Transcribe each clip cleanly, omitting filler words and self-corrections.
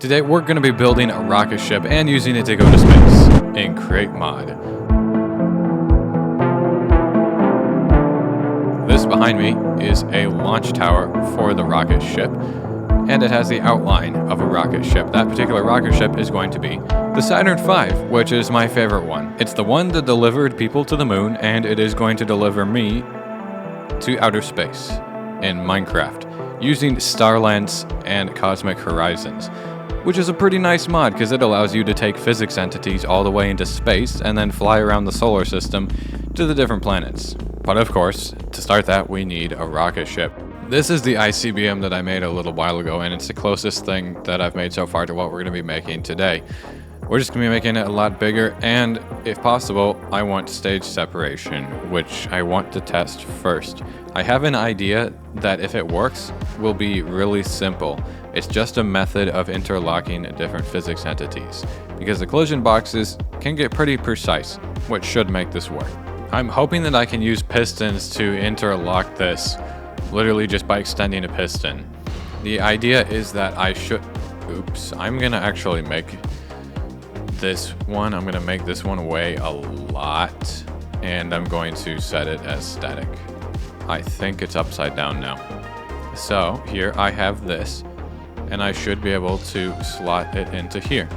Today we're going to be building a rocket ship and using it to go to space in Create Mod. This behind me is a launch tower for the rocket ship, and it has the outline of a rocket ship. That particular rocket ship is going to be the Saturn V, which is my favorite one. It's the one that delivered people to the moon, and it is going to deliver me to outer space in Minecraft using Starlance and Cosmic Horizons, which is a pretty nice mod because it allows you to take physics entities all the way into space and then fly around the solar system to the different planets. But of course, to start that, we need a rocket ship. This is the ICBM that I made a little while ago, and it's the closest thing that I've made so far to what we're going to be making today. We're just going to be making it a lot bigger, and if possible, I want stage separation, which I want to test first. I have an idea that if it works, will be really simple. It's just a method of interlocking different physics entities, because the collision boxes can get pretty precise, which should make this work. I'm hoping that I can use pistons to interlock this, literally just by extending a piston. The idea is that I'm gonna actually make this one. I'm gonna make this one weigh a lot, and I'm going to set it as static. I think it's upside down now. So here I have this, and I should be able to slot it into here.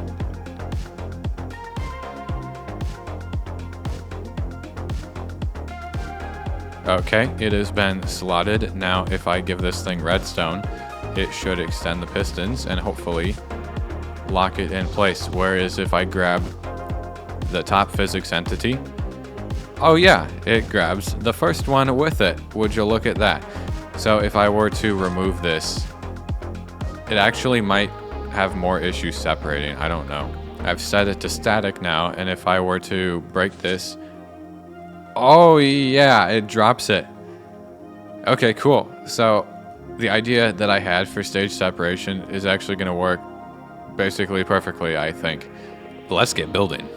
Okay, it has been slotted. Now if I give this thing redstone, it should extend the pistons and hopefully lock it in place. Whereas if I grab the top physics entity, oh yeah, it grabs the first one with it. Would you look at that? So if I were to remove this, it actually might have more issues separating. I don't know. I've set it to static now, and if I were to break this, oh yeah, it drops it. Okay, cool. So the idea that I had for stage separation is actually going to work basically perfectly, I think. But let's get building.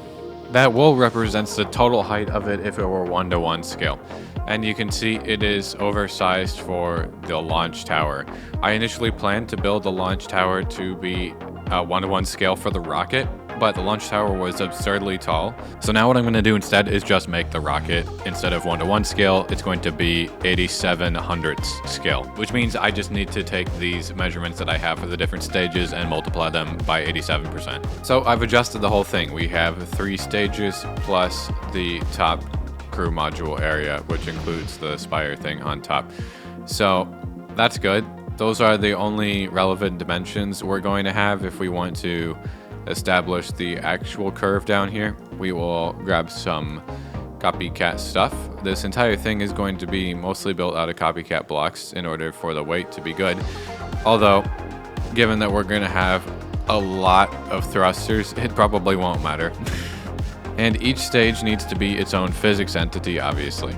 That wool represents the total height of it if it were 1-to-1 scale. And you can see it is oversized for the launch tower. I initially planned to build the launch tower to be a 1-to-1 scale for the rocket, but the launch tower was absurdly tall. So now what I'm going to do instead is just make the rocket, instead of 1-to-1 scale, it's going to be 87/100ths scale, which means I just need to take these measurements that I have for the different stages and multiply them by 87%. So I've adjusted the whole thing. We have 3 stages plus the top crew module area, which includes the spire thing on top. So that's good. Those are the only relevant dimensions we're going to have if we want to establish the actual curve down here. We will grab some copycat stuff. This entire thing is going to be mostly built out of copycat blocks in order for the weight to be good. Although, given that we're going to have a lot of thrusters, it probably won't matter. And each stage needs to be its own physics entity, obviously.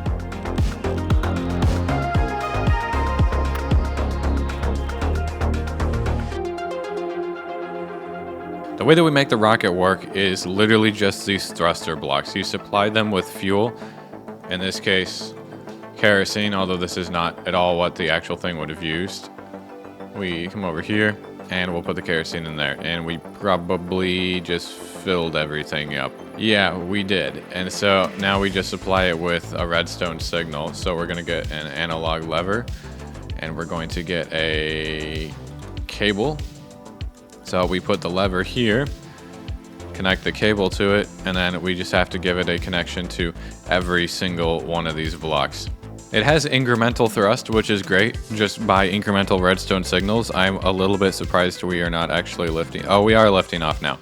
The way that we make the rocket work is literally just these thruster blocks. You supply them with fuel, in this case kerosene, although this is not at all what the actual thing would have used. We come over here and we'll put the kerosene in there, and we probably just filled everything up. Yeah, we did. And so now we just supply it with a redstone signal. So we're gonna get an analog lever, and we're going to get a cable. So we put the lever here, connect the cable to it, and then we just have to give it a connection to every single one of these blocks. It has incremental thrust, which is great, just by incremental redstone signals. I'm a little bit surprised we are not actually lifting. Oh, we are lifting off now.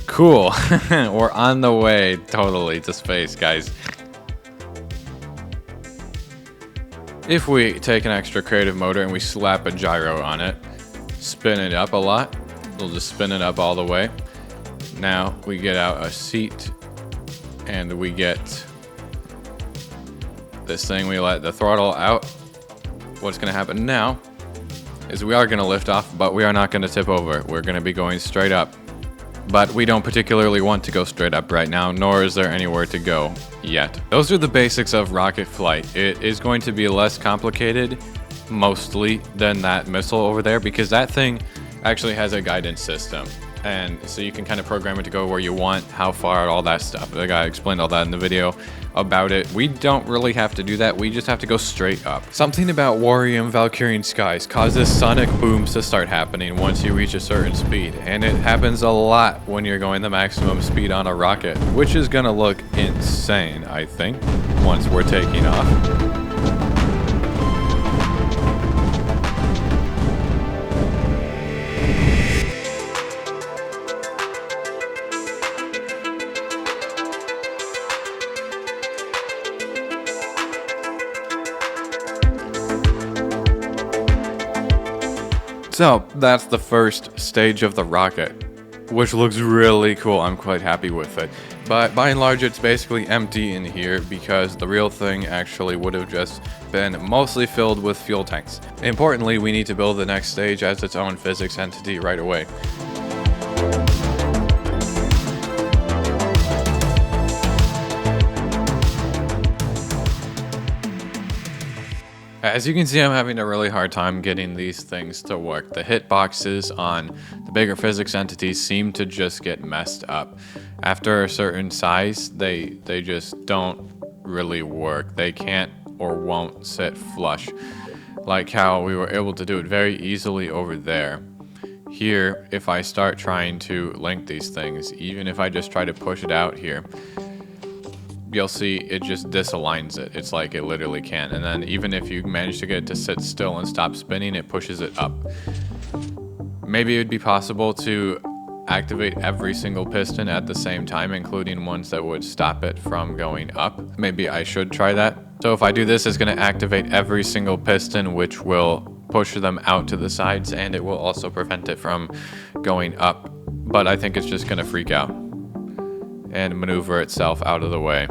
Cool. We're on the way totally to space, guys. If we take an extra creative motor and we slap a gyro on it, spin it up a lot, we'll just spin it up all the way. Now we get out a seat and we get this thing. We let the throttle out. What's going to happen now is we are going to lift off, but we are not going to tip over. We're going to be going straight up. But we don't particularly want to go straight up right now, nor is there anywhere to go yet. Those are the basics of rocket flight. It is going to be less complicated, mostly, than that missile over there, because that thing actually has a guidance system. And so you can kind of program it to go where you want, how far, all that stuff. The guy explained all that in the video about it. We don't really have to do that. We just have to go straight up. Something about Valkyrien Skies causes sonic booms to start happening once you reach a certain speed. And it happens a lot when you're going the maximum speed on a rocket, which is gonna look insane, I think, once we're taking off. So that's the first stage of the rocket, which looks really cool. I'm quite happy with it. But by and large, it's basically empty in here because the real thing actually would have just been mostly filled with fuel tanks. Importantly, we need to build the next stage as its own physics entity right away. As you can see, I'm having a really hard time getting these things to work. The hitboxes on the bigger physics entities seem to just get messed up. After a certain size, they just don't really work. They can't or won't sit flush, like how we were able to do it very easily over there. Here, if I start trying to link these things, even if I just try to push it out here, you'll see it just disaligns it. It's like it literally can't. And then even if you manage to get it to sit still and stop spinning, it pushes it up. Maybe it would be possible to activate every single piston at the same time, including ones that would stop it from going up. Maybe I should try that. So if I do this, it's going to activate every single piston, which will push them out to the sides, and it will also prevent it from going up. But I think it's just going to freak out and maneuver itself out of the way.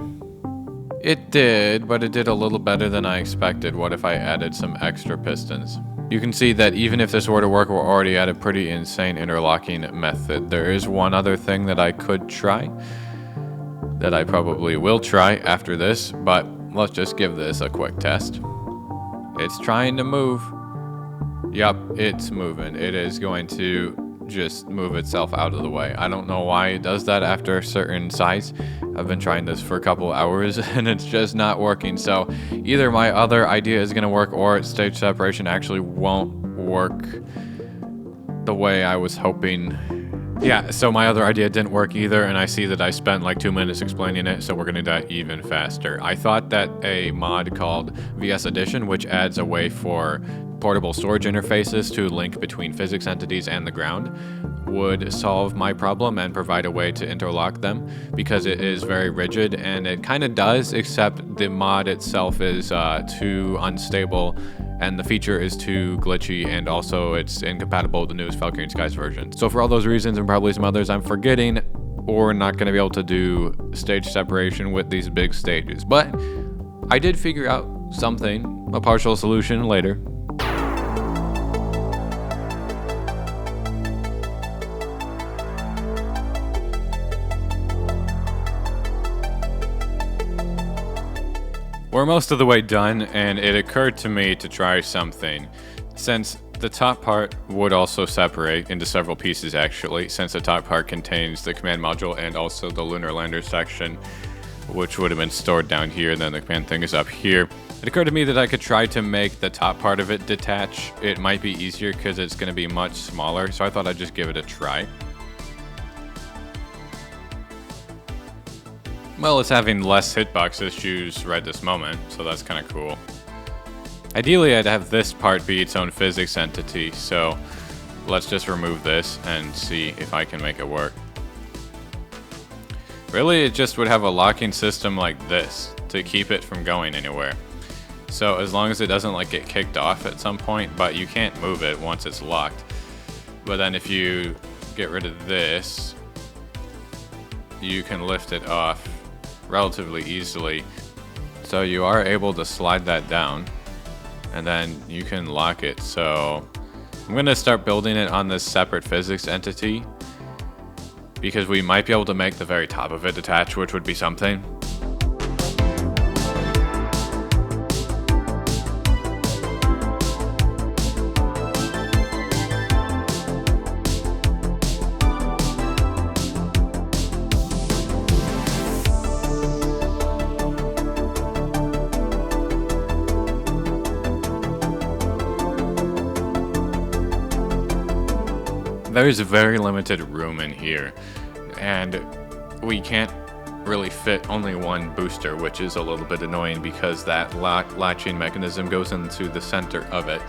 It did, but it did a little better than I expected. What if I added some extra pistons? You can see that even if this were to work, we're already at a pretty insane interlocking method. There is one other thing that I could try, that I probably will try after this, but let's just give this a quick test. It's trying to move. Yup, it's moving. It is going to just move itself out of the way. I don't know why it does that after a certain size. I've been trying this for a couple hours and it's just not working. So either my other idea is going to work or stage separation actually won't work the way I was hoping. Yeah, so my other idea didn't work either, and I see that I spent like 2 minutes explaining it, so we're going to do that even faster. I thought that a mod called VS Edition, which adds a way for portable storage interfaces to link between physics entities and the ground, would solve my problem and provide a way to interlock them, because it is very rigid, and it kind of does, except the mod itself is too unstable and the feature is too glitchy, and also it's incompatible with the newest Valkyrien Skies version. So for all those reasons and probably some others I'm forgetting, we're not going to be able to do stage separation with these big stages. But I did figure out something, a partial solution later. We're most of the way done, and it occurred to me to try something. Since the top part would also separate into several pieces actually, since the top part contains the command module and also the lunar lander section, which would have been stored down here, and then the command thing is up here. It occurred to me that I could try to make the top part of it detach. It might be easier because it's going to be much smaller, so I thought I'd just give it a try. Well, it's having less hitbox issues right this moment, so that's kind of cool. Ideally, I'd have this part be its own physics entity, so let's just remove this and see if I can make it work. Really, it just would have a locking system like this to keep it from going anywhere. So as long as it doesn't like get kicked off at some point, but you can't move it once it's locked. But then if you get rid of this, you can lift it off relatively easily. So you are able to slide that down and then you can lock it. So I'm going to start building it on this separate physics entity because we might be able to make the very top of it detach, which would be something. There's very limited room in here, and we can't really fit only one booster, which is a little bit annoying because that latching mechanism goes into the center of it.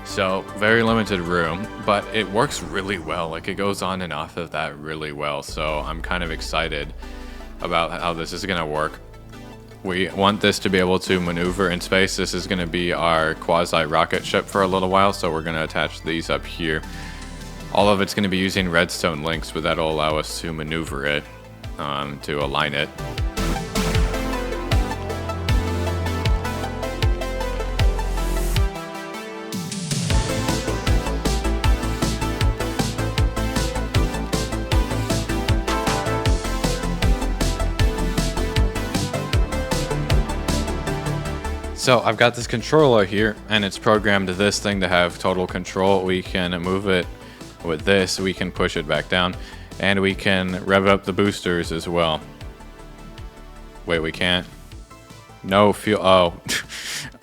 So very limited room, but it works really well. Like, it goes on and off of that really well. So I'm kind of excited about how this is gonna work. We want this to be able to maneuver in space. This is gonna be our quasi rocket ship for a little while. So we're gonna attach these up here. All of it's gonna be using redstone links, but that'll allow us to maneuver it, to align it. So I've got this controller here, and it's programmed to this thing to have total control. We can move it with this, we can push it back down, and we can rev up the boosters as well. Wait, we can't? No fuel, oh.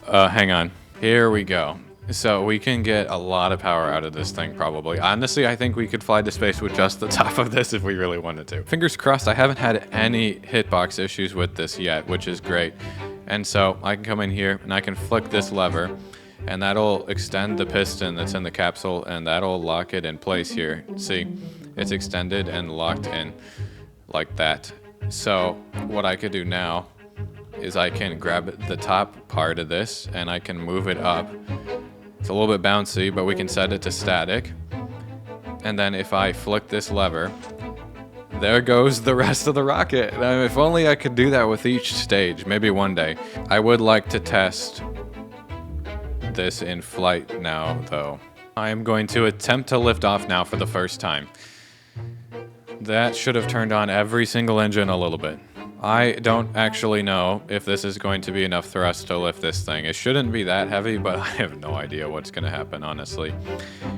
Hang on, here we go. So we can get a lot of power out of this thing probably. Honestly, I think we could fly to space with just the top of this if we really wanted to. Fingers crossed, I haven't had any hitbox issues with this yet, which is great. And so I can come in here and I can flick this lever, and that'll extend the piston that's in the capsule, and that'll lock it in place here. See, it's extended and locked in like that. So what I could do now is I can grab the top part of this and I can move it up. It's a little bit bouncy, but we can set it to static. And then if I flick this lever, there goes the rest of the rocket. If only I could do that with each stage, maybe one day. I would like to test this in flight now, though. I am going to attempt to lift off now for the first time. That should have turned on every single engine a little bit. I don't actually know if this is going to be enough thrust to lift this thing. It shouldn't be that heavy, but I have no idea what's going to happen, honestly.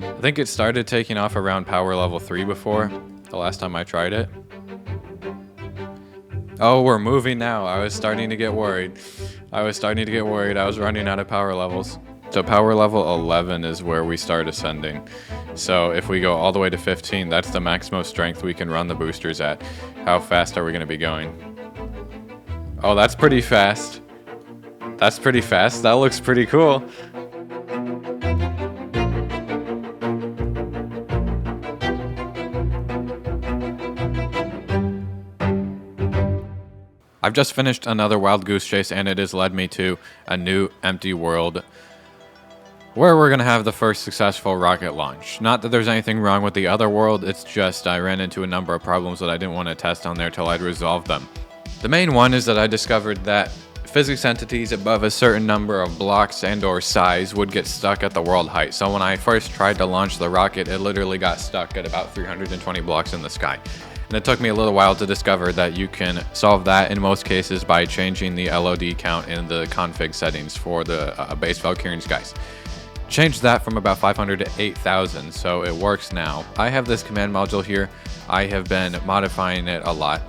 I think it started taking off around power level 3 before, the last time I tried it. Oh, we're moving now. I was starting to get worried. I was running out of power levels. So power level 11 is where we start ascending. So if we go all the way to 15, that's the maximum strength we can run the boosters at. How fast are we going to be going? Oh, that's pretty fast. That's pretty fast. That looks pretty cool. I've just finished another wild goose chase, and it has led me to a new empty world where we're going to have the first successful rocket launch. Not that there's anything wrong with the other world, it's just I ran into a number of problems that I didn't want to test on there till I'd resolved them. The main one is that I discovered that physics entities above a certain number of blocks and or size would get stuck at the world height. So when I first tried to launch the rocket, it literally got stuck at about 320 blocks in the sky. And it took me a little while to discover that you can solve that in most cases by changing the LOD count in the config settings for the base Valkyrien Skies. Changed that from about 500 to 8,000, so it works now. I have this command module here. I have been modifying it a lot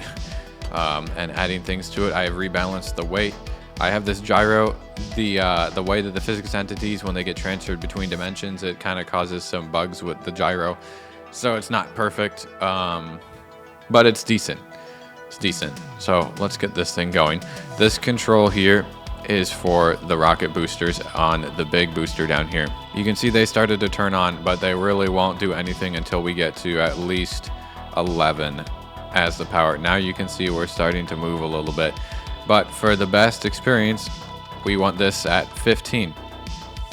and adding things to it. I have rebalanced the weight. I have this gyro. The way that the physics entities, when they get transferred between dimensions, it kind of causes some bugs with the gyro. So it's not perfect, but it's decent. It's decent. So let's get this thing going. This control here is for the rocket boosters on the big booster down here. You can see they started to turn on, but they really won't do anything until we get to at least 11 as the power. Now you can see we're starting to move a little bit, but for the best experience, we want this at 15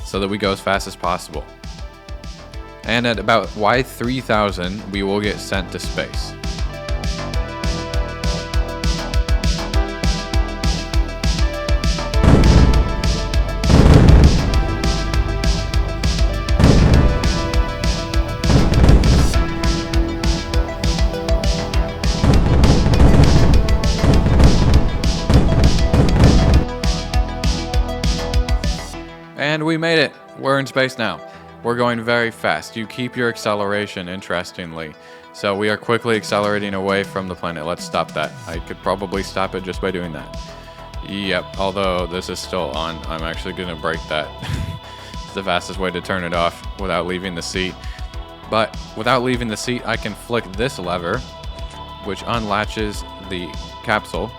so that we go as fast as possible. And at about Y3000, we will get sent to space. And we made it. We're in space now. We're going very fast. You keep your acceleration, interestingly. So we are quickly accelerating away from the planet. Let's stop that. I could probably stop it just by doing that. Yep, although this is still on, I'm actually going to break that. It's the fastest way to turn it off without leaving the seat. But without leaving the seat, I can flick this lever, which unlatches the capsule,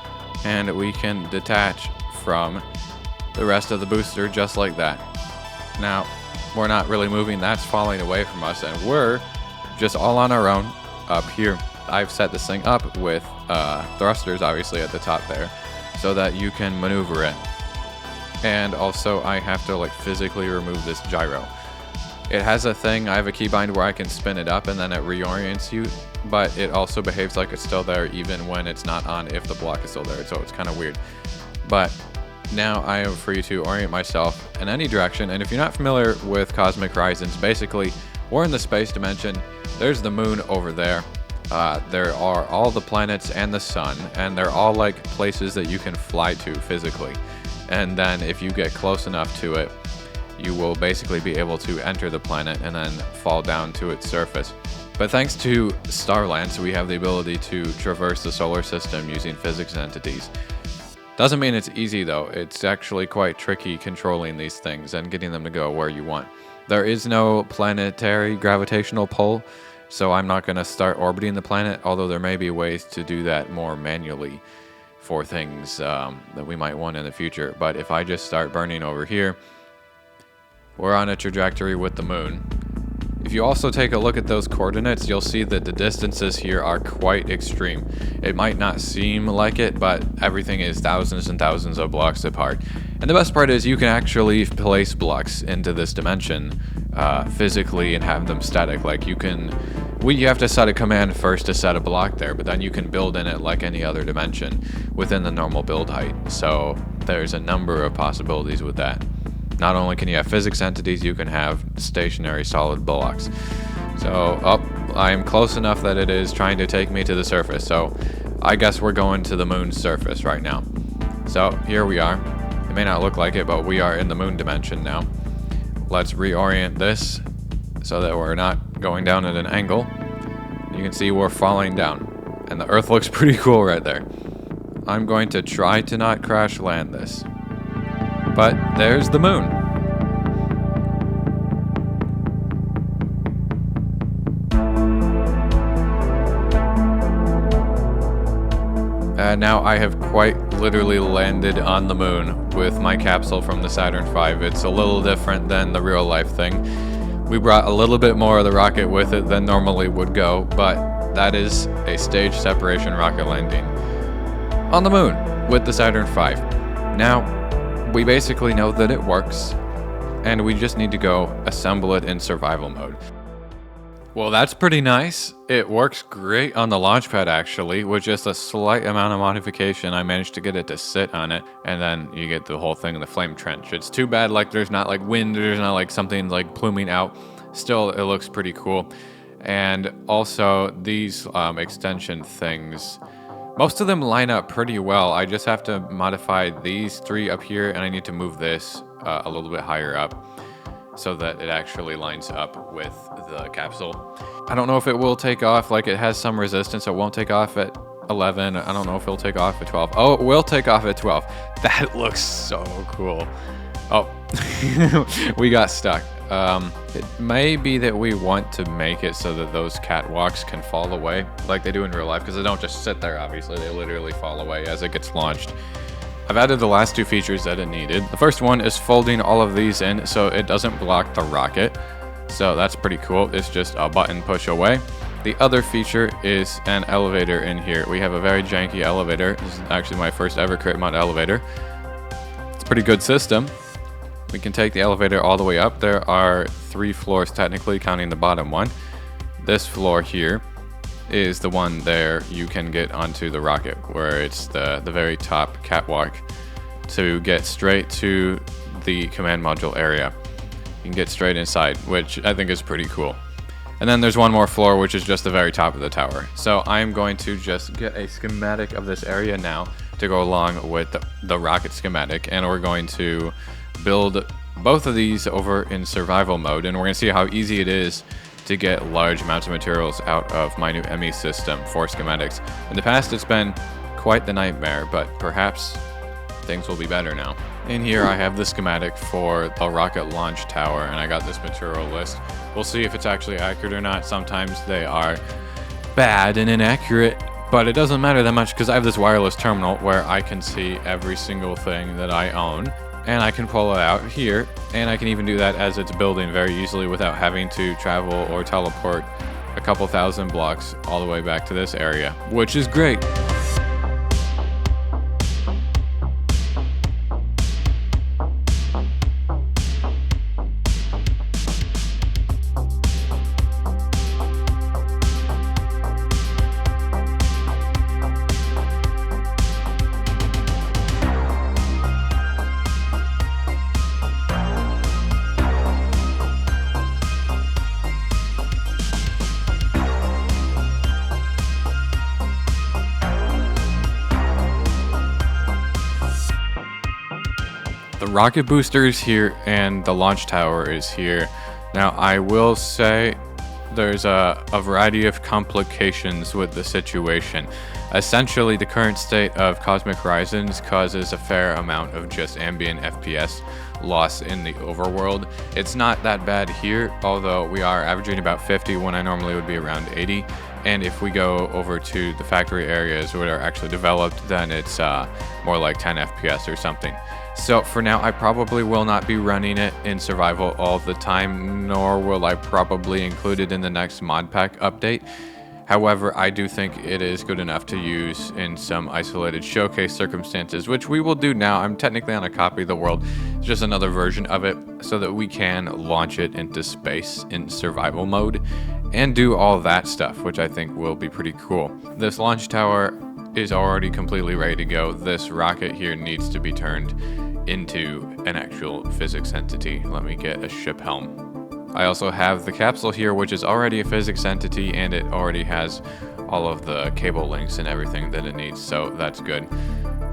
and we can detach from the rest of the booster just like that. Now, we're not really moving, that's falling away from us, and we're just all on our own up here. I've set this thing up with thrusters, obviously, at the top there, so that you can maneuver it. And also, I have to like physically remove this gyro. It has a thing, I have a keybind where I can spin it up and then it reorients you, but it also behaves like it's still there even when it's not on if the block is still there, so it's kind of weird. But now I am free to orient myself in any direction, and if you're not familiar with Cosmic Horizons, basically we're in the space dimension. There's the moon over there. There are all the planets and the sun, and they're all like places that you can fly to physically. And then if you get close enough to it, you will basically be able to enter the planet and then fall down to its surface. But thanks to Starlance, we have the ability to traverse the solar system using physics entities. Doesn't mean it's easy though, it's actually quite tricky controlling these things and getting them to go where you want. There is no planetary gravitational pull, so I'm not going to start orbiting the planet, although there may be ways to do that more manually for things that we might want in the future. But if I just start burning over here, we're on a trajectory with the moon. If you also take a look at those coordinates, you'll see that the distances here are quite extreme. It might not seem like it, but everything is thousands and thousands of blocks apart. And the best part is you can actually place blocks into this dimension physically and have them static. Like you have to set a command first to set a block there, but then you can build in it like any other dimension within the normal build height. So there's a number of possibilities with that. Not only can you have physics entities, you can have stationary solid blocks. So, I'm close enough that it is trying to take me to the surface. So, I guess we're going to the moon's surface right now. So, here we are. It may not look like it, but we are in the moon dimension now. Let's reorient this so that we're not going down at an angle. You can see we're falling down. And the Earth looks pretty cool right there. I'm going to try to not crash land this. But there's the moon. Now I have quite literally landed on the moon with my capsule from the Saturn V. It's a little different than the real life thing. We brought a little bit more of the rocket with it than normally would go, but that is a stage separation rocket landing on the moon with the Saturn V. Now, we basically know that it works, and we just need to go assemble it in survival mode. Well, that's pretty nice. It works great on the launchpad actually, with just a slight amount of modification. I managed to get it to sit on it, and then you get the whole thing in the flame trench. It's too bad like there's not like wind, there's not like something like pluming out. Still, it looks pretty cool. And also these extension things, most of them line up pretty well. I just have to modify these three up here, and I need to move this a little bit higher up so that it actually lines up with the capsule. I don't know if it will take off. Like, it has some resistance, so it won't take off at 11. I don't know if it'll take off at 12. Oh, it will take off at 12. That looks so cool. Oh, we got stuck. It may be that we want to make it so that those catwalks can fall away like they do in real life, because they don't just sit there, obviously. They literally fall away as it gets launched. I've added the last two features that it needed. The first one is folding all of these in so it doesn't block the rocket. So that's pretty cool. It's just a button push away. The other feature is an elevator in here. We have a very janky elevator. This is actually my first ever crit mod elevator. It's a pretty good system. We can take the elevator all the way up. There are 3 floors technically, counting the bottom one. This floor here is the one there you can get onto the rocket, where it's the very top catwalk to get straight to the command module area. You can get straight inside, which I think is pretty cool. And then there's one more floor, which is just the very top of the tower. So I'm going to just get a schematic of this area now to go along with the rocket schematic, and we're going to build both of these over in survival mode, and we're going to see how easy it is to get large amounts of materials out of my new ME system for schematics. In the past, it's been quite the nightmare, but perhaps things will be better now. In here I have the schematic for the rocket launch tower, and I got this material list. We'll see if it's actually accurate or not. Sometimes they are bad and inaccurate, but it doesn't matter that much because I have this wireless terminal where I can see every single thing that I own, and I can pull it out here, and I can even do that as it's building very easily without having to travel or teleport a couple thousand blocks all the way back to this area, which is great. The rocket booster is here and the launch tower is here. Now I will say there's a variety of complications with the situation. Essentially, the current state of Cosmic Horizons causes a fair amount of just ambient FPS loss in the overworld. It's not that bad here, although we are averaging about 50 when I normally would be around 80. And if we go over to the factory areas where are actually developed, then it's more like 10 FPS or something. So for now, I probably will not be running it in survival all the time, nor will I probably include it in the next mod pack update. However, I do think it is good enough to use in some isolated showcase circumstances, which we will do now. I'm technically on a copy of the world. It's just another version of it so that we can launch it into space in survival mode and do all that stuff, which I think will be pretty cool. This launch tower is already completely ready to go. This rocket here needs to be turned into an actual physics entity. Let me get a ship helm. I also have the capsule here, which is already a physics entity, and it already has all of the cable links and everything that it needs, so that's good.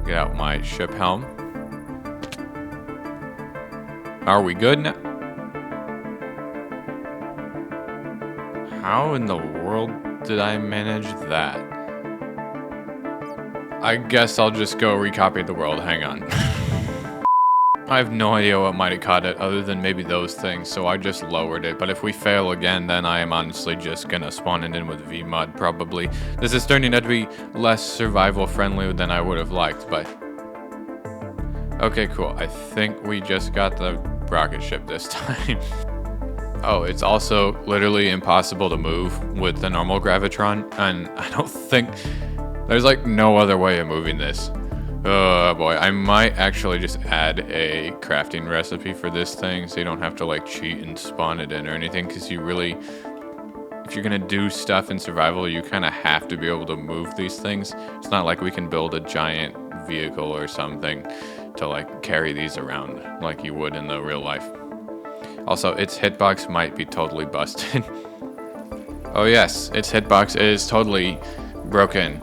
Get out my ship helm. Are we good now? How in the world did I manage that? I guess I'll just go recopy the world. Hang on. I have no idea what might have caught it other than maybe those things, so I just lowered it. But if we fail again, then I am honestly just gonna spawn it in with VMod probably. This is turning out to be less survival friendly than I would have liked, but... Okay, cool. I think we just got the rocket ship this time. Oh, it's also literally impossible to move with the normal Gravitron, and I don't think... There's like no other way of moving this. Oh boy, I might actually just add a crafting recipe for this thing so you don't have to like cheat and spawn it in or anything, because you really, if you're gonna do stuff in survival, you kind of have to be able to move these things. It's not like we can build a giant vehicle or something to like carry these around like you would in the real life. Also, its hitbox might be totally busted. Oh yes, its hitbox is totally broken.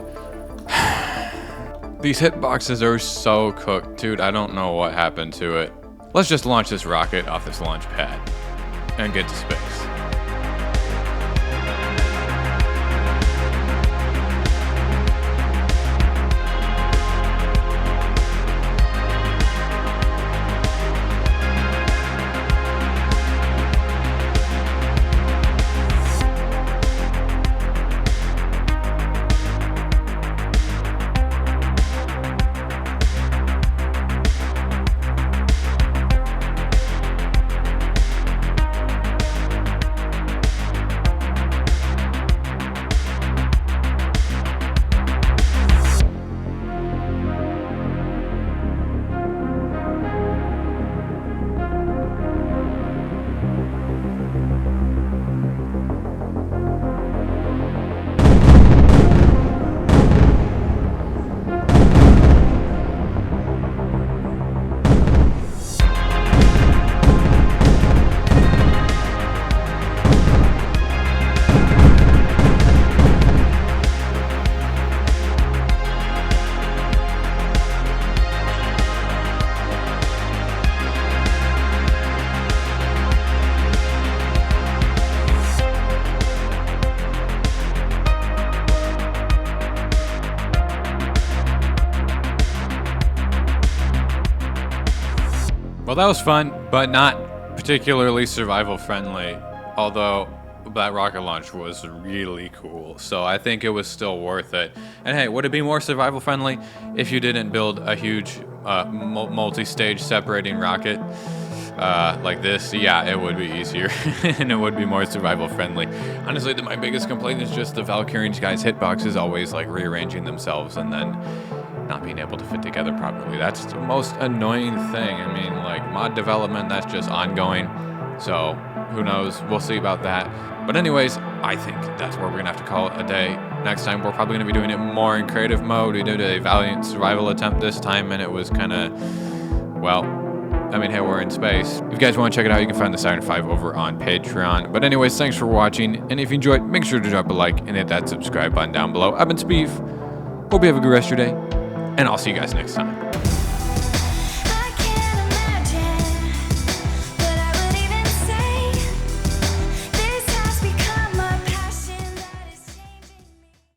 These hitboxes are so cooked, dude. I don't know what happened to it. Let's just launch this rocket off this launch pad and get to space. Well, that was fun, but not particularly survival friendly. Although that rocket launch was really cool, so I think it was still worth it. And hey, would it be more survival friendly if you didn't build a huge multi-stage separating rocket like this? Yeah, it would be easier and it would be more survival friendly. Honestly, my biggest complaint is just the Valkyrien Skies hitboxes always like rearranging themselves and then not being able to fit together properly. That's the most annoying thing. I mean, like mod development, that's just ongoing, so who knows? We'll see about that. But anyways, I think that's where we're gonna have to call it a day. Next time, we're probably gonna be doing it more in creative mode. We did a valiant survival attempt this time, and it was kind of, well, I mean, hey, we're in space. If you guys want to check it out, you can find the Saturn V over on Patreon. But anyways, thanks for watching, and if you enjoyed, make sure to drop a like and hit that subscribe button down below. I've been Sbeev. Hope you have a good rest of your day, and I'll see you guys next time.